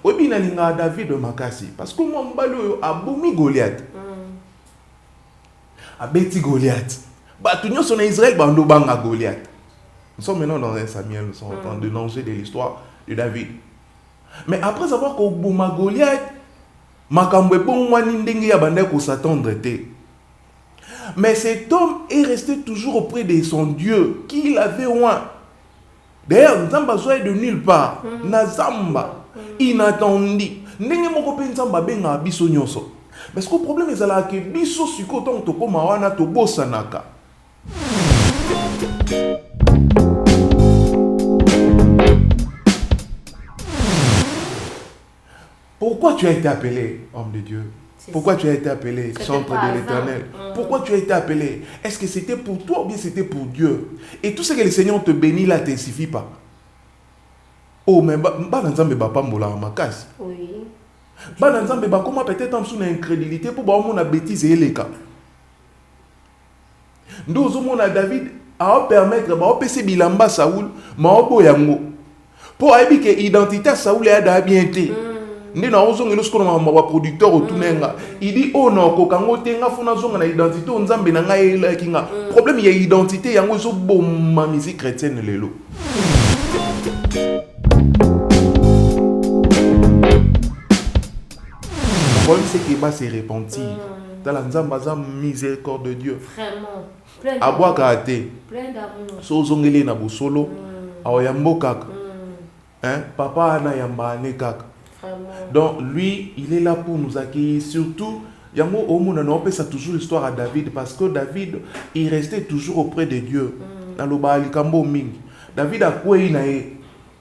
Obi na linga David makasi parce que moi mbalo a boumi Goliath. A beti Goliath. Bah tout nyonso na Israël bando banga Goliath. Nous sommes maintenant dans un Samuel, nous sommes en train de lancer de l'histoire de David. Mais après avoir qu'au bouma Goliath, makambo bon wani ndenge ya bande ko s'attendre té. Mais cet homme est resté toujours auprès de son Dieu qui l'avait oint. D'ailleurs, Nzamba soit de nulle part. Nazamba. Inattendu. Ndenge moko pe Nzamba benga biso nyonso. Parce que le problème est là que biso siko ton toko mawana to bosanaka. Pourquoi tu as été appelé homme de Dieu? Pourquoi tu as été appelé chantre de l'Éternel? Pourquoi tu as été appelé? Est-ce que c'était pour toi ou bien c'était pour Dieu? Et tout ce que le Seigneur te bénit là ne te suffit pas. Oh, mais Bananzambe ba pambola ma casse. Oui. Bananzambe ba comment peut-être en sous incrédulité pour ba mon bêtise et les cas. Nous mon David a permettre ba opc bilamba Saoul ma obo yango. Pour aibi que identité Saoul a da bien été. Ndi na ozongelo skolo ma producteur otunenga il dit oh non ko kango tenga funa zonga na identité onzambe na ngai la kinga problème il y a identité yango zo bomma musique chrétienne lelo. Le problème c'est qu'il va se repentir dans la nzamba za miséricorde de Dieu Vraiment abwa kaate plein d'amour so zongele na bosolo aoyambo kaka papa na yamba ne kaka. Donc lui, il est là pour nous accueillir. Surtout, on peut ça toujours l'histoire à David parce que David, il restait toujours auprès de Dieu. Dans le Baal Kambo Ming. David a quoi il a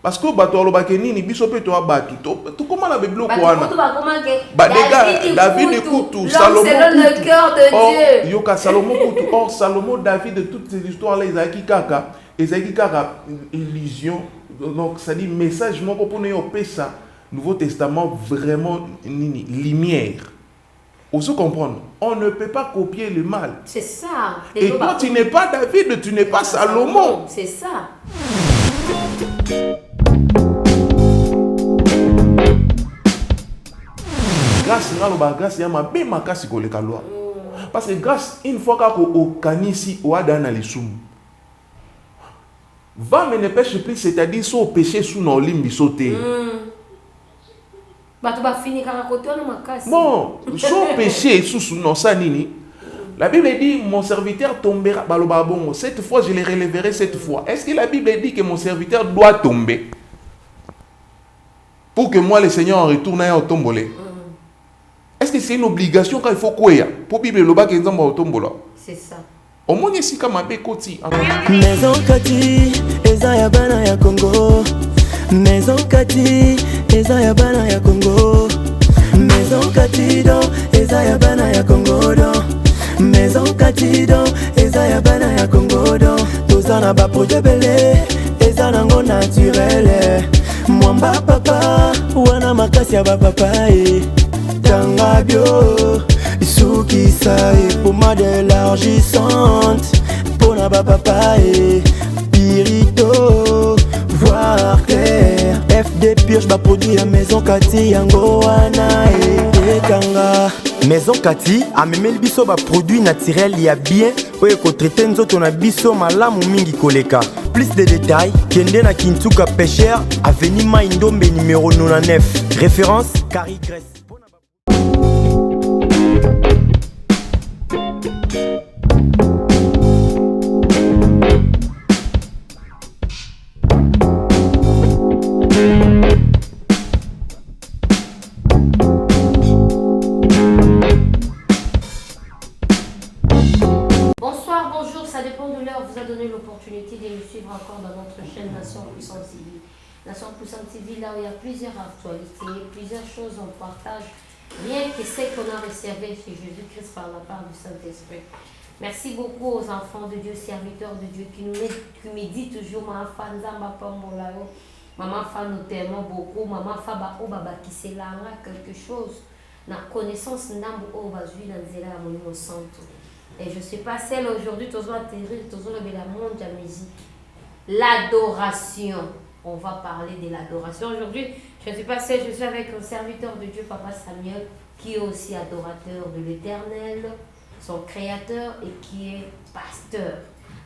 parce que bato lo bakeni ni biso pe to abatu to comment la Bible quoi David écoute Salomon selon le cœur de Dieu. Yoka Salomon écoute or Salomon David de toutes ces histoires là Isaac kaka illusion donc ça dit message mon pour nous ça Nouveau Testament vraiment lumière. Vous comprenez? On ne peut pas copier le mal. C'est ça. Et toi, tu n'es pas David, tu n'es pas Salomon. C'est ça. Grâce, il y a ma belle makasi ko le kalwa. Parce que grâce, une fois qu'on kanisi ou adana les soum. Va me ne pêche plus, c'est-à-dire son péché sous nos limbi sauté. Bon, son péché sous non ça nini. La Bible dit mon serviteur tombera. Cette fois je le relèverai cette fois. Est-ce que la Bible dit que mon serviteur doit tomber pour que moi le Seigneur retourne à tomboler? Est-ce que c'est une obligation qu'il faut quoi pour Bible le bas qu'ils ont tombola? C'est ça. Au moins ici comme un koti. Maison Kati, Ezaya bana ya Congo. Maison Kati, Ezaya bana ya Congo. Maison Kati do, Ezaya bana ya Congo do. Maison Kati do, Ezaya bana ya Congo do. Tozana ba projet belé, ezana ngo naturel. Mwamba papa, wana makasi ya ba papa Tanga bio, isuki sai, pomme d'élargissante. Pona ba papa pirito. Voir clair, FD pioche ba produit à Maison Kati yango wana kanga. Maison Kati a même le biso ba produit naturel ya bien pour ko traiter nzoto na biso malamu mingi koleka. Plus de détails, kende na Kintuka Pêcheur, avenue Maindombe numéro 99. Référence Carrie Grèce. L'opportunité de nous suivre encore dans notre chaîne Nation Puissante TV. Nation Puissante TV, là où il y a plusieurs actualités, plusieurs choses on partage, rien que ce qu'on a réservé chez Jésus-Christ par la part du Saint-Esprit. Merci beaucoup aux enfants de Dieu, serviteurs de Dieu, qui me disent toujours, maman fan zamba pambolao, maman fan nous t'aimons beaucoup, maman faba obaba qui c'est là quelque chose, na connaissance n'ambo obazui dans zela monimo santo. Et je ne suis pas seule aujourd'hui, toujours atterrir, toujours le monde de la musique. L'adoration. On va parler de l'adoration. Aujourd'hui, Je ne suis pas seule, je suis avec un serviteur de Dieu, Papa Samuel, qui est aussi adorateur de l'Éternel, son créateur et qui est pasteur.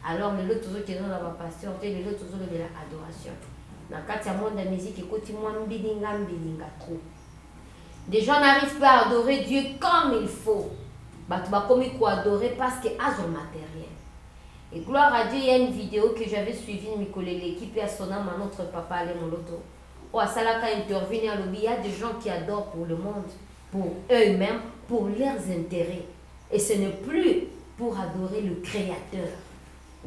Alors, les autres qui sont dans la pasteur, les autres sont de la adoration. Dans le monde de la musique, trop. Des gens n'arrivent pas à adorer Dieu comme il faut. Tu vas comme il faut adorer parce qu'ils ont un matériel. Et gloire à Dieu, il y a une vidéo que j'avais suivie de mes collègues, l'équipe et à son âme, notre papa allait moloto. Oh, à Salaka intervenir à l'objet, il y a des gens qui adorent pour le monde, pour eux-mêmes, pour leurs intérêts. Et ce n'est plus pour adorer le Créateur.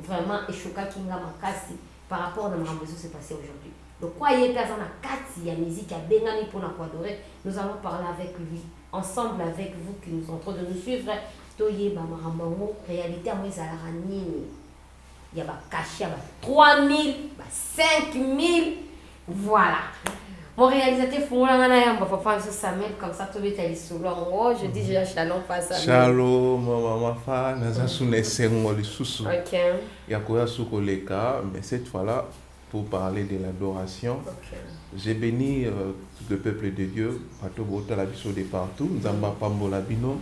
Vraiment, et Choka Kinga Makasi, par rapport à ce qui s'est passé aujourd'hui. Donc, croyez qu'il y a Kati, il y a musique, il y a Bengani pour nous adorer. Nous allons parler avec lui, ensemble avec vous qui nous sont en train de nous suivre. Toye Bamarambango, réalité à moi, il y a caché 3 000, 5 000. Voilà. Mon réalisateur papa Samuel comme ça tout est sous l'angle. Je dis je shalom pas ça. Shalom maman fa naza sune sengo le susu. OK. Ya koya sukoleka mais cette fois-là pour parler de l'adoration. OK. J'ai béni tout le peuple de Dieu, pato bota la biso de partout, nzamba pambola bino.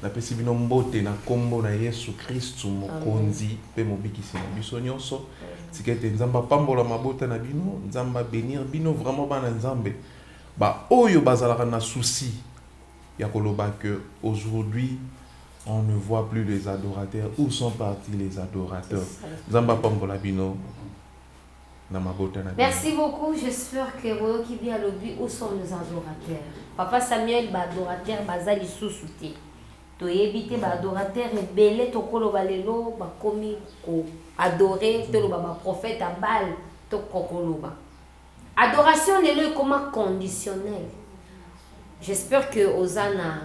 Na pesi bino mbote na kombo na Yesu Kristu mokonzi pe mobikisi na biso nyonso. Tikete nzamba pambola mabota na bino, nzamba bénir bino vraiment bana nzambe. Ba oyo bazalaka na souci ya koloba que aujourd'hui on ne voit plus les adorateurs. Où sont partis les adorateurs? Nzamba pambola bino. Merci beaucoup. J'espère que vous qui vient à l'objet, où sont nos adorateurs? Papa Samuel, adorateur, bazali sous-souté. Tu éviter adorateur et belé, to kolo balelo, ba komi ko adorer, to lo ba prophète à bal, to kokolo ba. Adoration n'est le comment conditionnel. J'espère que Osana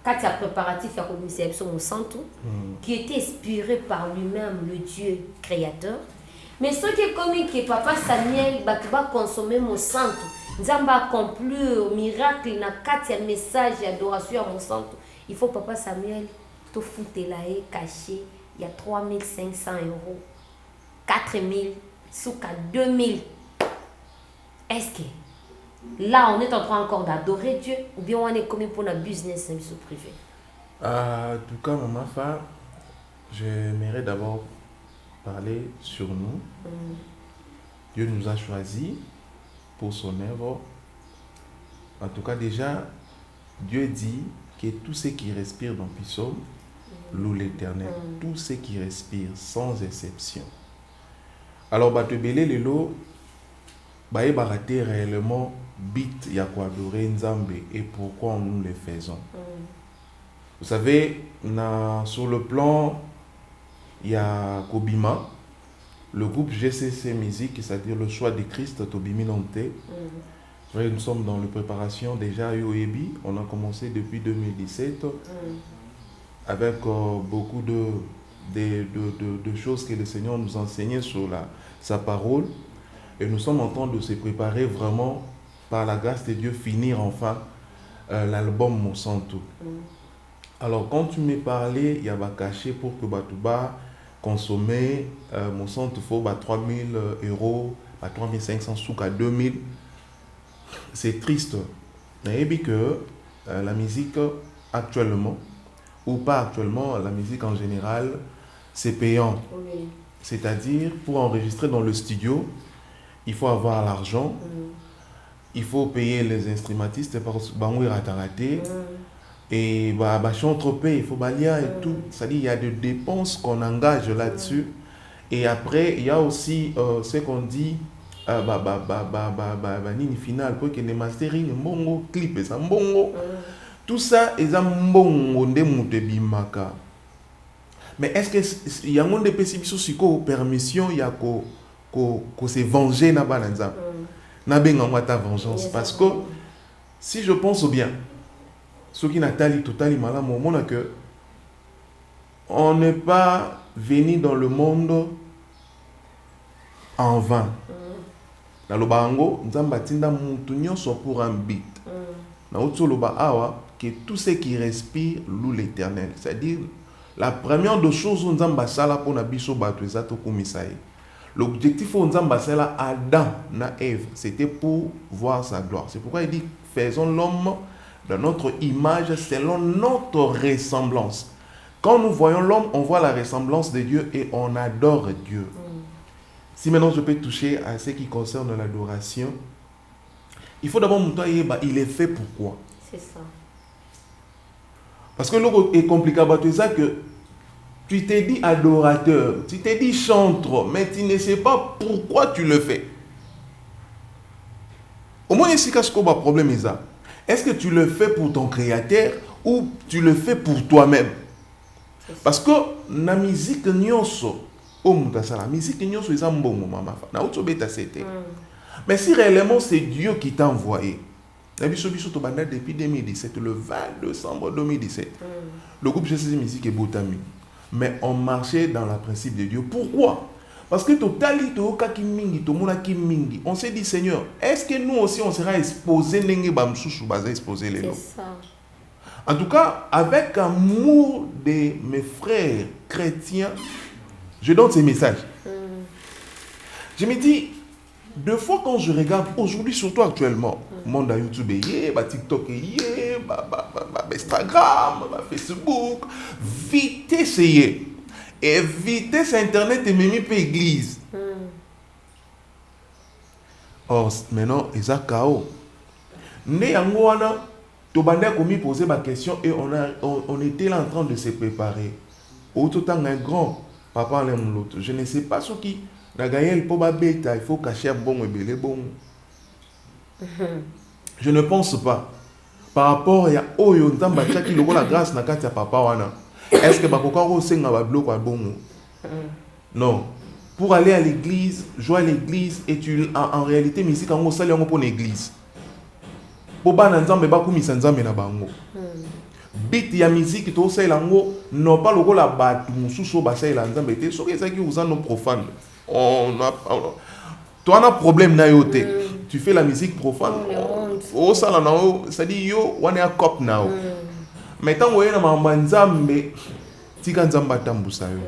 quand il y a préparatif, il y a comme son santo, qui était inspiré par lui-même, le Dieu créateur. Mais ce qui est comme que Papa Samuel va consommer mon santo, Nzamba accomplir miracle na katia message d'adoration à mon santo. Il faut Papa Samuel te foutre là et caché. Il y a 3 500 €, 4 000, souka 2 000. Est-ce que là on est en train encore d'adorer Dieu ou bien on est comme pour notre business privé? En tout cas, maman Fa, j'aimerais d'abord parler sur nous. Dieu nous a choisis pour son œuvre. En tout cas, déjà, Dieu dit que tous ceux qui respirent dans Psaume louent l'Éternel. Tous ceux qui respirent, sans exception. Alors, Batebele Lelo, Baye Barate réellement bit Yakwadore Nzambe et pourquoi nous le faisons. Vous savez, sur le plan, il y a Kobima, le groupe GCC Musique, c'est-à-dire le choix de Christ Tobiminante. Nous sommes dans la préparation déjà à UEBI. On a commencé depuis 2017 avec beaucoup de choses que le Seigneur nous enseignait sur sa parole. Et nous sommes en train de se préparer vraiment, par la grâce de Dieu, finir enfin l'album Mon Santo. Alors, quand tu m'as parlé, il y a caché pour que Batouba consommer mon centre faut 3 000 €, 3 500 souk à 2 000. C'est triste. Mais que la musique actuellement, ou pas actuellement, la musique en général, c'est payant. Oui. C'est-à-dire, pour enregistrer dans le studio, il faut avoir l'argent, il faut payer les instrumentistes parce que et chantropé, il faut balayer et tout. C'est-à-dire il y a des dépenses qu'on engage là-dessus. Et après, il y a aussi ce qu'on dit nini final pour que les mastering mbongo clip ça mbongo. Tout ça est un mbongo de mutebimaka. Mais est-ce que il y a un des pessimistes aussi permission il y a ko se venger na bananza. Na benga ta vengeance parce que si je pense bien ce qui n'a totali malade, que on n'est pas venu dans le monde en vain. Dans le bango, nous avons bâti pour un but. Dans le awa, que tout ce qui respire loue l'Éternel. C'est-à-dire, la première des choses, nous avons bâti pour nabiso batu ezato komisai. L'objectif au Nzamba, c'est là, Adam et Ève, c'était pour voir sa gloire. C'est pourquoi il dit, faisons l'homme dans notre image, selon notre ressemblance. Quand nous voyons l'homme, on voit la ressemblance de Dieu et on adore Dieu. Si maintenant je peux toucher à ce qui concerne l'adoration, il faut d'abord montrer il est fait pourquoi. C'est ça. Parce que l'autre est compliqué, c'est ça que tu t'es dit adorateur, tu t'es dit chantre, mais tu ne sais pas pourquoi tu le fais. Au moins ici, qu'est-ce qu'on a problème est ça? Est-ce que tu le fais pour ton créateur ou tu le fais pour toi-même? Parce que la musique nyonso, la musique nyonso est un bon moment, mais si réellement c'est Dieu qui t'a envoyé, depuis 2017, le 20 décembre 2017, le groupe GCC Musique est Botami. Mais on marchait dans le principe de Dieu. Pourquoi? Parce que on s'est dit, Seigneur, est-ce que nous aussi on sera exposés? C'est ça. En tout cas, avec amour de mes frères chrétiens, je donne ces messages. Je me dis, deux fois quand je regarde, aujourd'hui, surtout actuellement, monde à YouTube, TikTok, Instagram, Facebook, vite essayer. Et vitesse Internet et même pas église. Or, maintenant, ils ont chaos. Tobanda a commis poser ma question et on était là en train de se préparer. Autant un grand papa l'autre. Je ne sais pas ce qui n'a gagné le poba bêta, il faut cacher un bon et belé bon. Je ne pense pas. Par rapport à Oyo Ntamba qui logo la grâce na kati ya papa wana. Est-ce que bakoko senga ba bloc à bon? Non. Pour aller à l'église, jouer à l'église et tu en réalité musique en sali en pour l'église. Boba na nzambe ba kumisa nzambe na bango. Beat ya musique to sali lango non pas logo la batu mususu ba sali la nzambe te so que ça qui usa no profane. On a toi on a problème na yote. Tu fais la musique profane. Oh ça là non, ça dit yo one a cop now. Mais tant que na nzambe tika nzamba tambusa yo.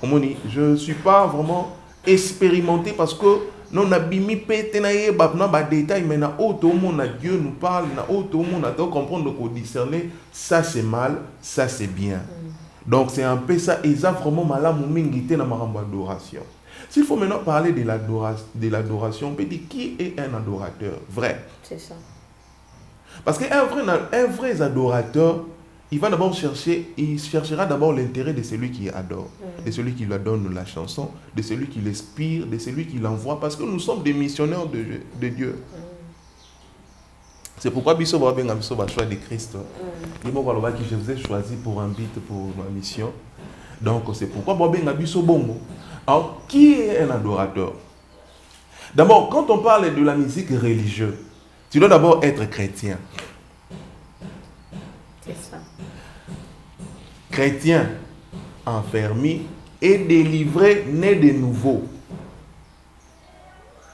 Omoni, je ne suis pas vraiment expérimenté parce que non abimi pété na ye ba détail mais na auto monde Dieu nous parle na auto monde à comprendre qu'on discerner ça c'est mal, ça c'est bien. Donc c'est un peu ça et ça vraiment malamu mingi te na makambo adoration. S'il faut maintenant parler de l'adoration, on peut dire qui est un adorateur vrai. C'est ça. Parce qu'un vrai adorateur, il va d'abord il cherchera d'abord l'intérêt de celui qui adore, de celui qui lui donne la chanson, de celui qui l'inspire, de celui qui l'envoie, parce que nous sommes des missionnaires de Dieu. C'est pourquoi Bisso va choix de Christ. Je vous ai choisi pour un but pour ma mission. Donc c'est pourquoi Bisso Bongo. Alors, qui est un adorateur? D'abord, quand on parle de la musique religieuse, tu dois d'abord être chrétien. C'est ça. Chrétien, enfermé et délivré, né de nouveau.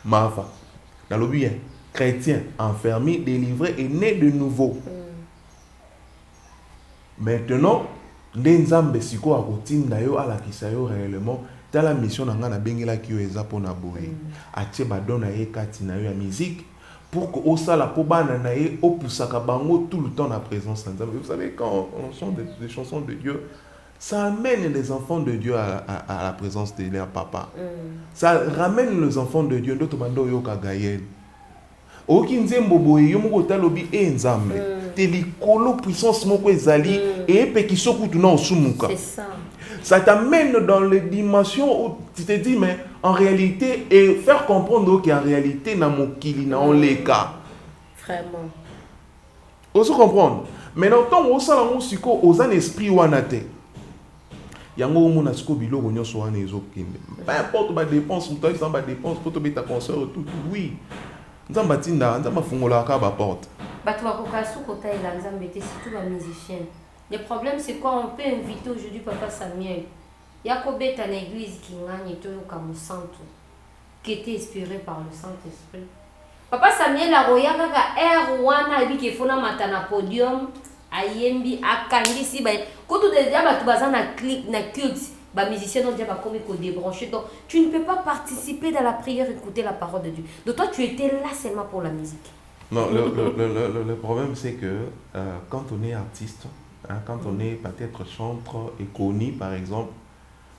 Mafa. Dans le bien. Chrétien, enfermé, délivré et né de nouveau. Maintenant, Nzambe siko akotinda yo ala kisayo réellement. Dans la mission na bengela ki yo ezapo na boye. Atie badona ye kati na yo ya musique. Pour que osala po bana na ye opusaka bango tout le temps la présence de Dieu. Vous savez quand on chante des chansons de Dieu, ça amène les enfants de Dieu à la présence de leur papa. Ça ramène les enfants de Dieu d'autres bando yo ka gayen. Oki nzembo boye yo moko talobi nzambe. Te likolo puissance moko ezali et pe kisoku tuna osumuka. C'est ça. Ça t'amène dans les dimensions où tu te dis, mais en réalité, et faire comprendre qu'en réalité, na mokili, na on les cas. Vraiment. Vous comprendre. Maintenant, tant on s'en a siko, aux un esprit ou un athée. Yango o mona siko bilo gonyo so ane ezokinde. Peu importe ba dépense, muta isa ba dépense pour te beta concert tout. Oui. Nzamba tinda, nzamba fungola ka ba porte. Bato bakokasu kota ila nzambe te surtout ba musicien. Le problème, c'est quoi? On peut inviter aujourd'hui Papa Samuel. Il y a à l'église qui gagne tout comme santo, qui était inspiré par le Saint-Esprit. Papa Samuel a royaka R1 abi qui fona matana podium, ayembi akandi si ba. Koto déjà batu bazana clip na culte. bah musicien donc déjà comme il débranché. Donc tu ne peux pas participer dans la prière, écouter la parole de Dieu. Donc toi tu étais là seulement pour la musique. Non, le problème c'est que quand on est artiste, hein, quand on est peut-être chanteur et connu par exemple,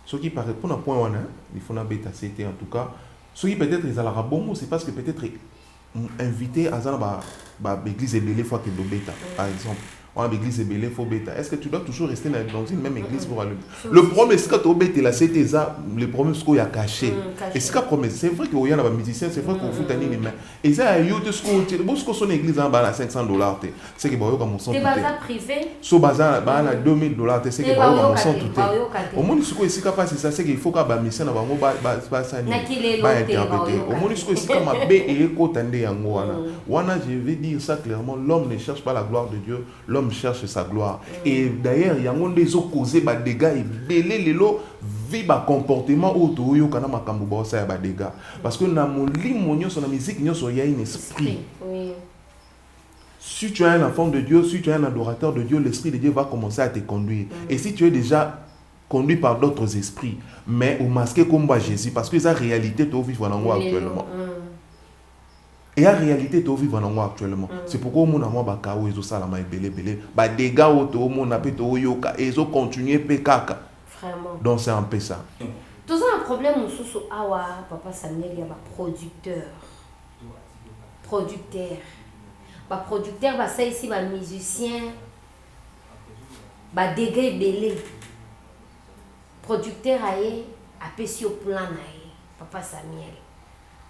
ce qui paraît pour un point il faut bêta c'était en tout cas, ce qui peut-être ils allaient bon, c'est parce que peut-être invité à l'église et belé fois que bêta par exemple. On a l'église et belé faut bêta. Est-ce que tu dois toujours rester dans une même église pour aller? Le problème c'est que tu bêta là c'était ça, le problème c'est qu'il y a caché. Et c'est vrai qu'il y a un musicien, c'est vrai qu'on fout un mais et ça il y a eu ce que son église en bas à $500, c'est que bah comme son. C'est bazar privé. So bazar bah à $2000, c'est que bah comme son tout. Au moins ce que c'est capable c'est ça, c'est qu'il faut que bah musicien na bango ba ça ni ba interpréter. Au moins ce que c'est comme B et ko tande yango wana je vais dire ça clairement, l'homme ne cherche pas la gloire de Dieu, l'homme cherche sa gloire. Et d'ailleurs il y a des autres causés bah dégâts et belé lelo vi ba comportement auto yo kana makambo ba ça ba dégâts parce que na molimo nyonso na musique nyonso ya un esprit. Oui. Si tu es un enfant de Dieu, si tu es un adorateur de Dieu, l'esprit de Dieu va commencer à te conduire. Et si tu es déjà conduit par d'autres esprits, mais au masqué comme Jésus, parce que c'est la réalité tu vivre en moi actuellement. Et la réalité tu vivre en moi actuellement. C'est pourquoi mon amour ba kawo ezo salama ebele belé, ba dégâts auto mon apete oyoka ezo continuer pekaka. Vraiment. Donc c'est un peu ça. Tout ça un problème sous awa papa Samuel il y a producteur. Producteur bah ça ici bah musicien bah dégâts belé. Producteur aye apesi au plan aye papa Samuel.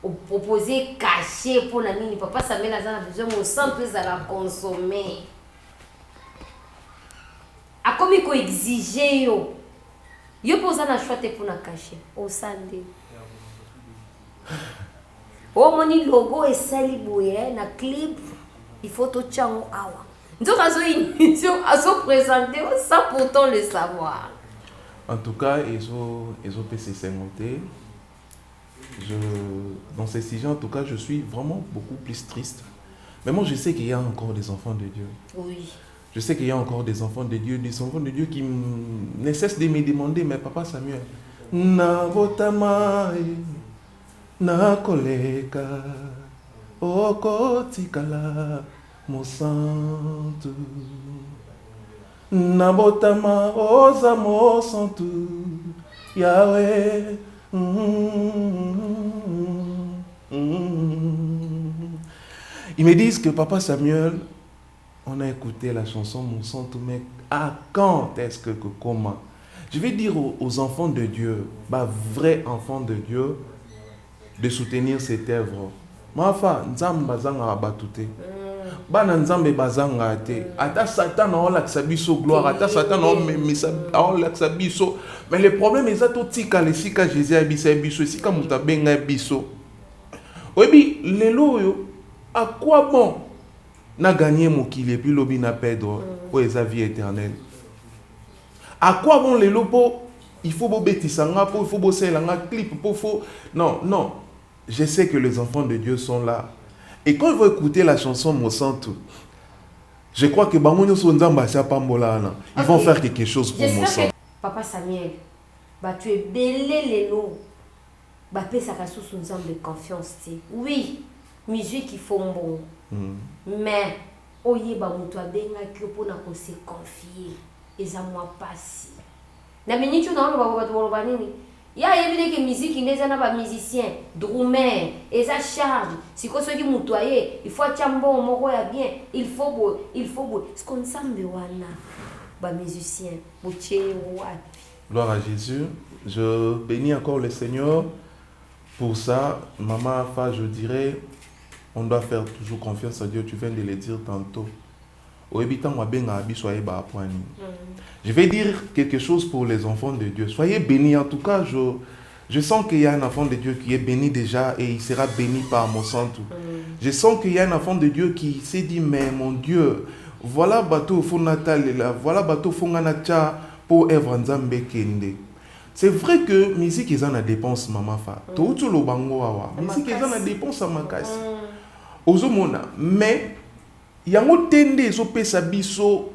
Au proposer caché pour la mine papa Samuel a besoin mon sang plus à la consommer. A comme il faut exiger yo. Yo pose na choix pour na cacher au sande. O moni logo et sali boye na clip il faut to chango awa. Donc aso émission aso présenter sans pourtant le savoir. En tout cas, ils ont PC 50. Dans ces sujets, en tout cas, je suis vraiment beaucoup plus triste. Mais moi, je sais qu'il y a encore des enfants de Dieu. Oui. Je sais qu'il y a encore des enfants de Dieu qui ne cessent de me demander, mais papa Samuel, na votama na koleka okotikala mosantu na votama oza mosantu Yahweh. Ils me disent que papa Samuel, on a écouté la chanson Mon sang tout mec. À quand est-ce que comment? Je vais dire aux enfants de Dieu, bah vrais enfants de Dieu, de soutenir cette œuvre. Mafa nzamba zanga abatute. Bana nzambe bazanga te. Ata Satan a la biso gloire, ata Satan a la biso. Mais le problème est que tika le sika Jésus a biso, sika muta benga biso. Obi lelo yo à quoi bon na gagner mokili et puis lobi na perdre pour esa vie éternelle. À quoi bon lelo po il faut bo betisanga po il faut bosser la clip po faut non. Je sais que les enfants de Dieu sont là. Et quand ils vont écouter la chanson Mon sang tout, je crois que ils vont faire quelque chose pour Mon sang. Papa Samuel, bah tu es belé les lots. Bah ça sous son de confiance. Oui, musique il faut bon. Mais oye ba muto abenga ki pour na ko se confier. Eza moi passi. Na minute na lo ba nini. Il y a des musique qui n'est pas musicien, drummer, et ça charge. Si vous avez mutoyer, il faut un bon mot bien, il faut beau. Ce qu'on semble wana, musicien, gloire à Jésus. Je bénis encore le Seigneur pour ça. Maman Afa, je dirais, on doit faire toujours confiance à Dieu. Tu viens de le dire tantôt. Je vais dire quelque chose pour les enfants de Dieu. Soyez bénis. En tout cas, je sens qu'il y a un enfant de Dieu qui est béni déjà et il sera béni par mon sang. Je sens qu'il y a un enfant de Dieu qui s'est dit, mais mon Dieu, voilà bateau Fonatal là, voilà bateau Fonganacha pour Evranzambe Kende. C'est vrai que musique est en dépense, maman fa. Tout le bango awa. Musique est en dépense à ma casse. Ozomona, mais il y a un tende so pesa biso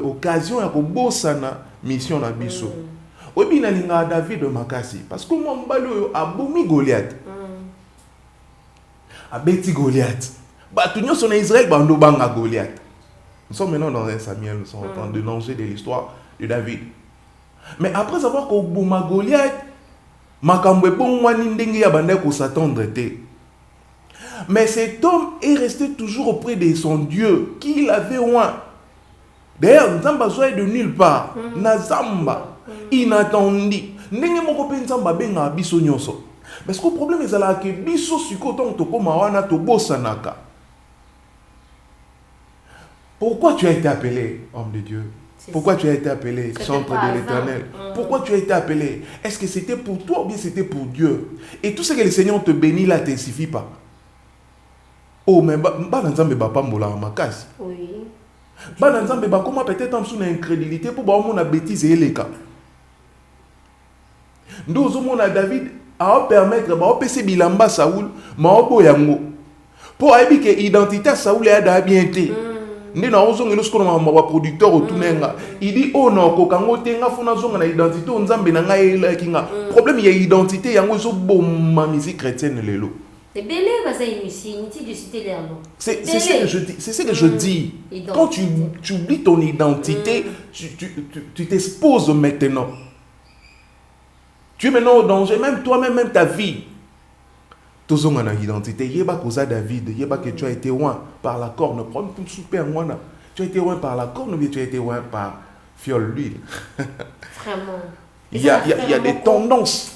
occasion ya ko bosana mission na biso. obi na linga David makasi parce que moi mbalo abomi Goliath abeti Goliath bato nyonso na Israël bando banga Goliath. Nous sommes maintenant dans un Samuel, nous sommes en train de danger de l'histoire de David. Mais après avoir koboma Goliath makambo ebongwani ndenge ya banda ko s'attendre te. Mais cet homme est resté toujours auprès de son Dieu qui l'avait oint. D'ailleurs, Nzamba soit de nulle part. Nazamba, inattendu. Ndenge moko pe Nzamba benga biso nyonso. Parce que le problème est là que biso sikoton to koma wana to bosanaka. Pourquoi tu as été appelé homme de Dieu? Pourquoi tu as été appelé chantre de l'Éternel? Pourquoi tu as été appelé? Est-ce que c'était pour toi ou bien c'était pour Dieu? Et tout ce que le Seigneur te bénit là ne suffit pas. Oh, mais Nzambe ba pambola makasi. Oui. Nzambe ba comment peut-être en sous incrédulité pour ba mon bêtise et les cas. Nous mon David a permettre ba opc bilamba Saoul ma obo yango. Pour aider que identité Saoul est da bien té. Ndi na ozonga losko na ma producteur otunenga. Il dit oh non ko kango tenga funa zonga na identité Nzambe na ngai la kinga. Problème il y a identité yango zo bomma musique chrétienne lelo. C'est belé, c'est inutile de citer leur nom. C'est ce que je dis. C'est ce que je dis. Quand tu oublies ton identité, tu t'exposes maintenant. Tu es maintenant au danger, même toi-même, même ta vie. Tous ont une identité. Yeba causa David, yeba que tu as été oint par la corne. Prends tout super moine. Tu as été oint par la corne ou bien tu as été oint par fiole l'huile. Vraiment. Il y a des tendances.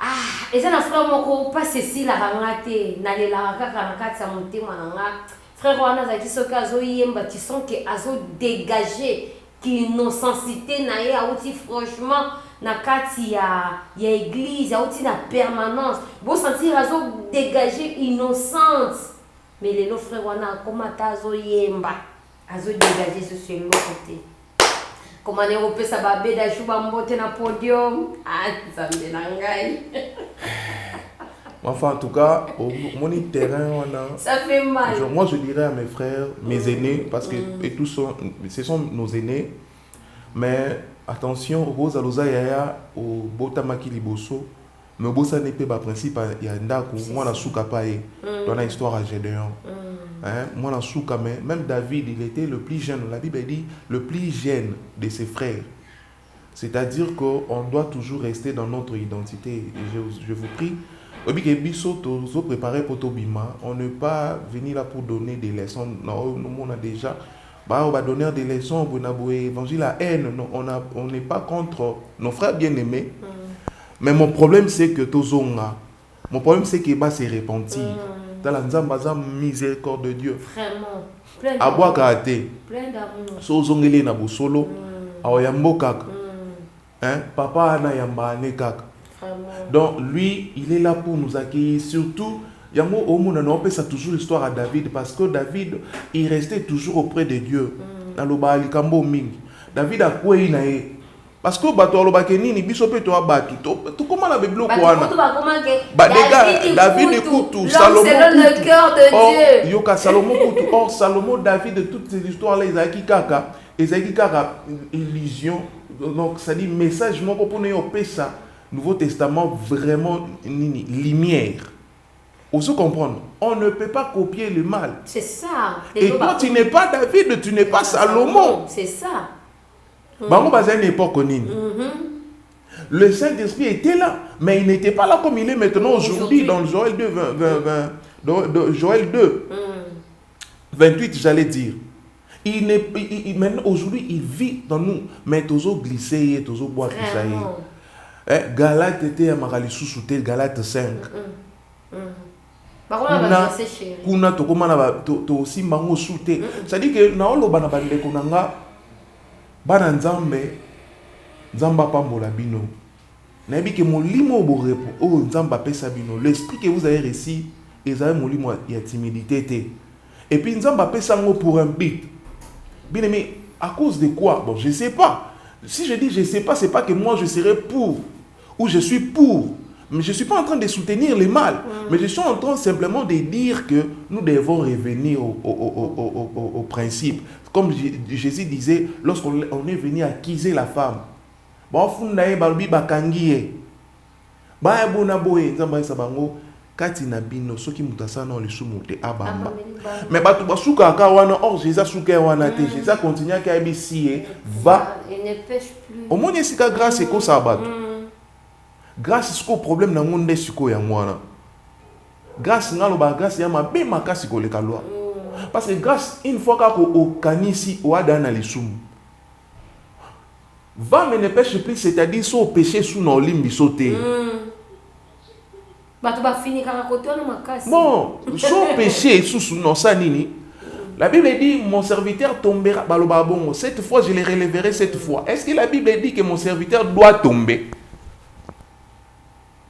Ah, et ça n'a frère moko pas ceci la rangate na le la kaka na kati ya motema nanga frère wana za kisoka azo yemba tu sens que azo dégager qui innocentité na ye auti franchement na kati ya église auti na permanence bon sentir azo dégager innocence mais les autres frère wana comment azo yemba azo dégager ce côté. Comment on européen ça va béda chouba mbote na podium ah ça me nangai. Enfin en tout cas au mon terrain on a ça fait mal. Moi je dirais à mes frères, mes aînés parce que et tous ce sont nos aînés mais attention Rosa Loza yaya au botamaki liboso mais bossa n'est pas principe ya ndako moi na souka paé dans la histoire à Gédéon. Hein, moi en souka même David il était le plus jeune, la Bible dit le plus jeune de ses frères. C'est-à-dire qu'on doit toujours rester dans notre identité. Et je vous prie, on ne pas venir là pour donner des leçons. Non, nous on a déjà on va donner des leçons pour l'évangile à haine. Non, on n'est pas contre nos frères bien-aimés. Mais mon problème c'est que tozonga. Mon problème c'est qu'il va se repentir. Dans la nzamba miséricorde de Dieu. Vraiment. Plein d'amour. Plein d'amour. So zongeli na busolo. Aoyambo kaka. Hein? Papa na yamba ne kaka. Donc lui, il est là pour nous accueillir. Surtout, yango omuna na opesa toujours l'histoire à David parce que David, il restait toujours auprès de Dieu. Dans le bali kambo mingi. David a quoi na ye. Parce que bato alobake nini biso pe to abatu to comment la bible ko wana ba David écoute Salomon selon le cœur de Dieu yoka Salomon écoute or Salomon David de toutes ces histoires là Isaac kaka illusion donc ça dit message moko pour nous pesa Nouveau Testament vraiment nini lumière. On se comprendre, on ne peut pas copier le mal. C'est ça. Et toi tu n'es pas David, tu n'es pas Salomon. C'est ça. Le Saint-Esprit était là, mais il n'était pas là comme il est maintenant aujourd'hui dans Joël 2, Joël 2, 28, j'allais dire. Maintenant, aujourd'hui, il vit dans nous, mais toujours glissé, toujours boire tout ça. Galate était à Maralisou souté, Galate 5. Kuna tokomana to aussi mango souté. C'est-à-dire que na oloba na bande konanga bana nzambe nzamba pambola bino nayebi ke molimo borepo o nzamba pesa bino l'esprit que vous avez reçu ezali molimo ya timidité et puis nzamba pesa ngo pour un but bien aimé à cause de quoi bon je sais pas si je dis je sais pas c'est pas que moi je serai pour ou je suis pour mais je suis pas en train de soutenir le mal mais je suis en train simplement de dire que nous devons revenir au principe. Comme Jésus disait, lorsqu'on est venu accuser la femme, ba funda ye balobi bakangi ye ba bona boye nzamba isa bango kati na bino soki mutasa na lisumu te abamba mais batu basuka ka wana or Jésus suka wana te Jésus continue ka ebisi va il ne pêche plus au moins sika grâce ko sa batu grâce siko problème na ngonde siko ya mwana grâce ngalo ba grâce ya mabe makasi ko le kalwa parce que grâce une fois ka ko okanisi o adana lisumu va mais ne pêche plus c'est-à-dire so péché sous no limbi sauter bon, son péché sous non ça nini. La Bible dit mon serviteur tombera balobabongo. Cette fois je le relèverai cette fois. Est-ce que la Bible dit que mon serviteur doit tomber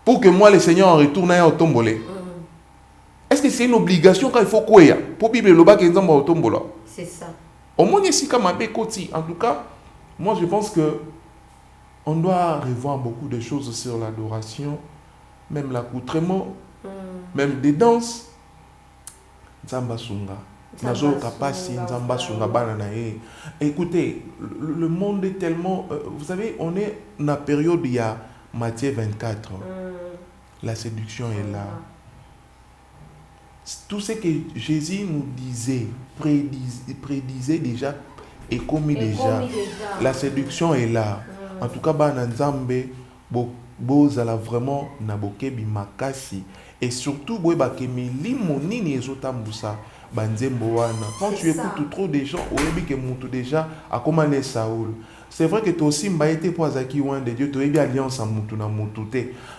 pour que moi le Seigneur en retourne à tombolé? Est-ce que c'est une obligation quand il faut quoi pour Bible le bas qu'ensemble au tombola? C'est ça. Au moins ici comme koti. En tout cas, moi je pense que on doit revoir beaucoup de choses sur l'adoration. Même l'accoutrement, même des danses. Nzamba sunga. Nazo kapasi nzamba sunga banana. Écoutez, le monde est tellement... vous savez, on est dans la période il y a Matthieu 24. La séduction est là. Tout ce que Jésus nous disait, prédisait déjà et commis déjà. La séduction est là. En tout cas, banana nzambe bozala vraiment na bokebi makasi et surtout boyeba ke milimo nini ezotambusa banzembo wana quand tu écoutes trop des gens oyebi ke mutu déjà akomane Saoul. C'est vrai que toi aussi mbaité pour azaki loin de Dieu, tu es bien alliance en mutu na mutu.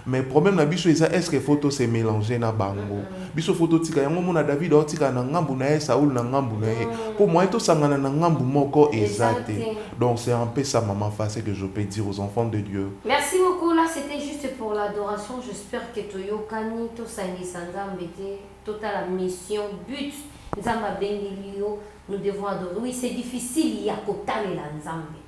Mais problème na biso est-ce que photo se mélanger na bango. Biso photo tika yango mona David o tika na ngambu na Saoul na ngambu na ye. Pour moi to sangana na ngambu moko ezate. Donc c'est un peu ça maman face que je peux dire aux enfants de Dieu. Merci beaucoup, là c'était juste pour l'adoration. J'espère que toyokani to sangi sanzambe te total la mission but nzamba bengilio nous devons adorer. Oui, c'est difficile ya kotale la nzambe.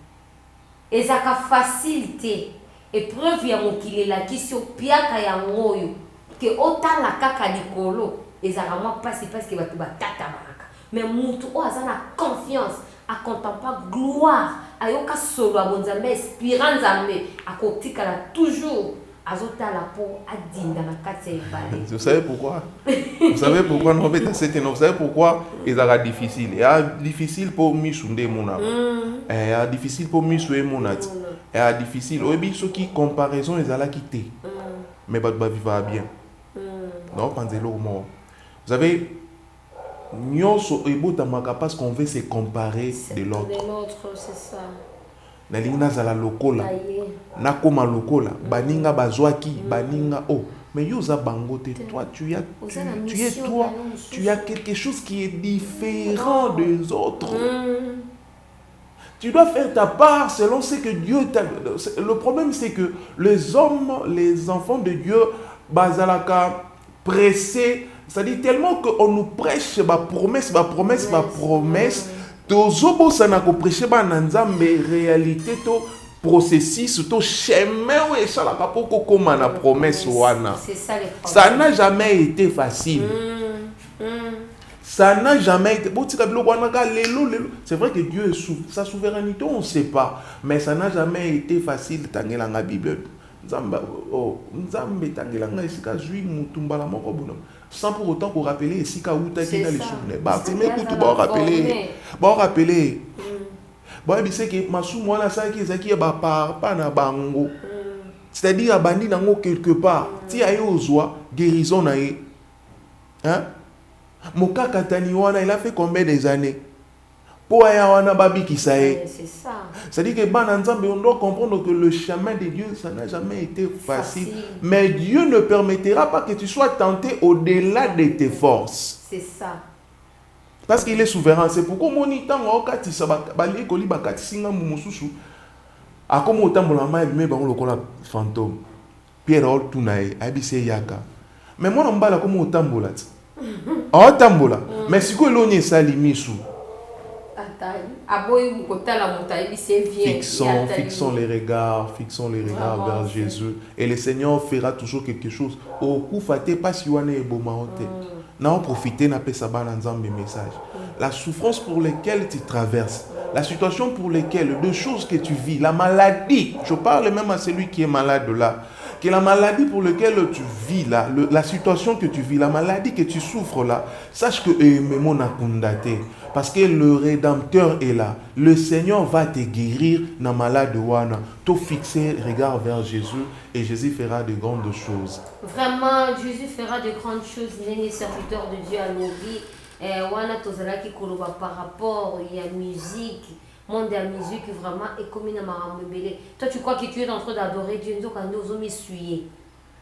Ezaka facilité épreuve ya mokili la kisio piaka ya ngoyo que autant la kaka likolo ezaka moi parce que batu batata baraka mais mutu o azana confiance a contempler gloire ayoka solo abonzambe espérance nzambe akotika la toujours azotala po adinda na kati ya ebale. Vous savez pourquoi? Vous savez pourquoi non mais c'est vous savez pourquoi ezaka difficile? Et difficile pour misunde mona. Et difficile pour misue mona. Et difficile oyebi soki comparaison ezala kité. Mais ba vivre bien. Non, panzelo mo. Vous savez nyonso ebotamaka parce qu'on veut se comparer de l'autre. De l'autre, c'est ça. Nalinga zala lokola. Nakoma lokola. Baninga bazwaki, baninga oh. Mais yoza bangote, toi tu es toi, tu as quelque chose qui est différent des autres. Tu dois faire ta part selon ce que Dieu t'a. Le problème c'est que les hommes, les enfants de Dieu, bazalaka pressés, c'est-à-dire tellement qu'on nous prêche ma promesse. Tozobo sanako prêcher ba nzambe réalité to processus to chemin ou esala kapoko koma na promesse wana. C'est ça les problèmes. Ça n'a jamais été facile. Ça n'a jamais été. C'est vrai que Dieu est sa souveraineté, on ne sait pas. Mais ça n'a jamais été facile. Tangelanga Bible. Sans pour autant qu'on rappelle ici qu'à Outa qui dans les souvenirs. Bah, tu m'écoutes, bon rappeler. Bon rappeler. Bon, il sait que ma sou moi là ça qui est qui ba pas na bango. C'est-à-dire abandi nango quelque part. Ti ayo ozwa guérison na ye. Hein? Moka Katani wana il a fait combien des années? Pour aya wana babi qui ça est. C'est ça. C'est-à-dire que Bananzambe, on doit comprendre que le chemin de Dieu, ça n'a jamais été facile. Mais Dieu ne permettra pas que tu sois tenté au-delà de tes forces. C'est ça. Parce qu'il est souverain. C'est pourquoi mon temps au katisa bali koli bakati singa mumususu. A comme autant mon lama mais ba on le fantôme. Pierre all tunae abise yaka. Mais moi on bala comme autant bolati. Ah tambola. Mais si ko elonye salimisu. Fixons les regards vers Jésus. Et le Seigneur fera toujours quelque chose. Au coup, faté pas si on est bon maote. N'a profité n'a pas ça dans un message. La souffrance pour laquelle tu traverses, la situation pour laquelle, deux choses que tu vis, la maladie, je parle même à celui qui est malade là, que la maladie pour laquelle tu vis là, la situation que tu vis, la maladie que tu souffres là, sache que mon akundaté, parce que le Rédempteur est là. Le Seigneur va te guérir na malade wana. Tu fixer regard vers Jésus et Jésus fera de grandes choses. Vraiment, Jésus fera de grandes choses. Il est serviteur de Dieu à nos vies. Wana tozala ki koloba par rapport à la musique. Monde de la musique vraiment est comme une marambébélé. Toi tu crois que tu es en train d'adorer Dieu, nous quand nous essuyer.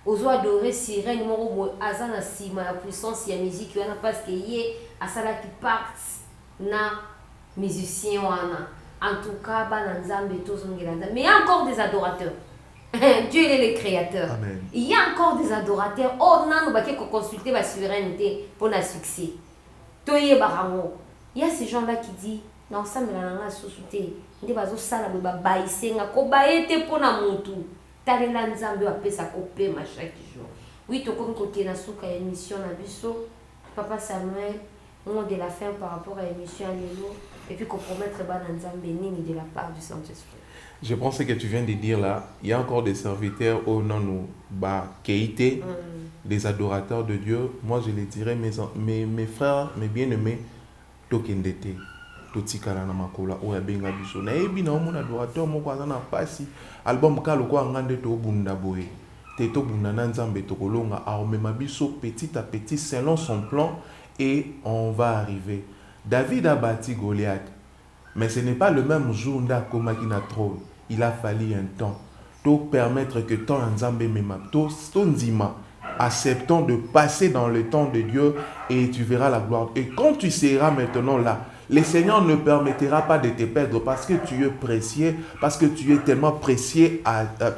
Ozo adorer sirène moro azana sima la puissance ya musique wana parce que yé asala qui part na musicien wana. En tout cas bana nzambe tozongela nzambe. Mais il y a encore des adorateurs. Dieu il est le créateur. Amen. Il y a encore des adorateurs. Oh non, bah qui consulter la souveraineté pour le succès. Toye barango. Il y a ces gens-là qui disent non ça me l'a sous-souté. Ndi bazo sala ba baisenga ko baete pona mutu. Talela nzambe apesa ko pema chaque jour. Oui to comme côté na suka émission na biso. Papa Samuel, on de la fin par rapport à l'émission Alléluia et puis compromettre ba nzambe nini de la part du Saint-Esprit. Je pense que tu viens de dire là, il y a encore des serviteurs au non Keïté, des adorateurs de Dieu. Moi, je les dirais, mes frères, mes bien-aimés, Tokendete, Totikala na makola, Oya Benga Biso. Na ebi na mon adorateur, mon cousin na pasi, album Kaloko Angande to Bunda Boé. Teto Bunda Nanzambe Tokolonga, Armema Biso, petit à petit, selon son plan, et on va arriver. David a bâti Goliath. Mais ce n'est pas le même jour comme trop. Il a fallu un temps pour permettre que ton Nzambe mema, ton Nzima, acceptant de passer dans le temps de Dieu et tu verras la gloire. Et quand tu seras maintenant là, le Seigneur ne permettra pas de te perdre parce que tu es précieux, parce que tu es tellement précieux,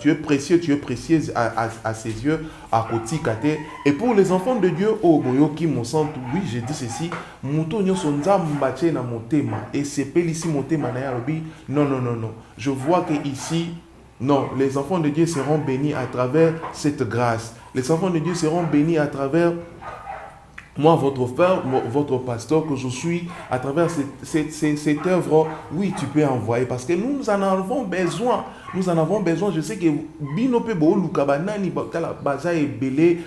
tu es précieux à ses yeux, à Kotikate. Et pour les enfants de Dieu, oh boyo qui me sentent, oui, je dis ceci, muto nyoso nzambache na motema et c'est pelisi motema na yarobi. Non. Je vois que ici, non, les enfants de Dieu seront bénis à travers cette grâce. Les enfants de Dieu seront bénis à travers moi, votre frère, votre pasteur, que je suis, à travers cette œuvre. Oui, tu peux envoyer parce que nous en avons besoin. Nous en avons besoin. Je sais que Binope Bo Lukabanani, Baza et Belé,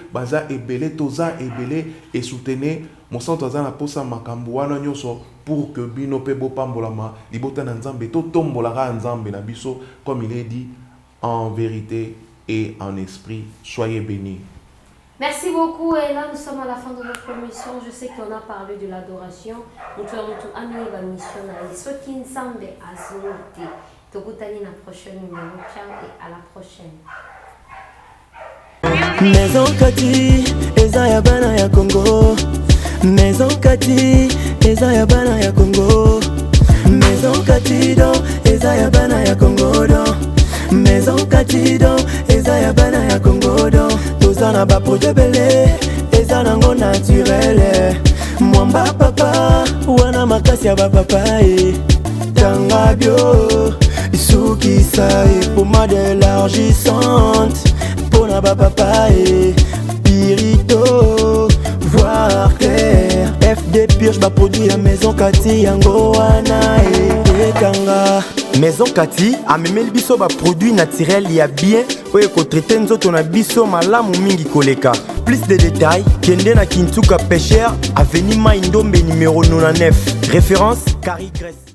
Toza et Belé, et soutenez mon centre Zana Posa Makambouana Nyoso pour que Binope Bo Pambolama, Libota Nzambe, Tombolara Nzambe Nabiso, comme il est dit, en vérité et en esprit. Soyez bénis. Merci beaucoup. Et là, nous sommes à la fin de notre émission. Je sais qu'on a parlé de l'adoration. Nous allons tout amener la mission à Isoki Nzambe Azote. Tokutani na prochaine numéro. Ciao et à la prochaine. Maison Kati, eza ya bana ya Congo. Maison Kati, eza ya bana ya Congo. Maison Kati do, eza ya bana ya Congo do. Maison Kati do, eza ya bana ya Congo do. Tozana ba projet belé, eza nango naturel. Mwamba papa, wana makasi ya ba papa Tanga bio, isuki sae, pommade élargissante. Pona ba papa Pirito, voir clair. FD Purge ba produit à Maison Kati yango wana Tanga. Maison Kati a memeli biso ba produit naturel ya bien oye ko traiter nzoto na biso malamu mingi koleka. Plus de détails, kende na Kintuka Pêcheur, avenue Maindombe numéro 99. Référence Carrie Grèce.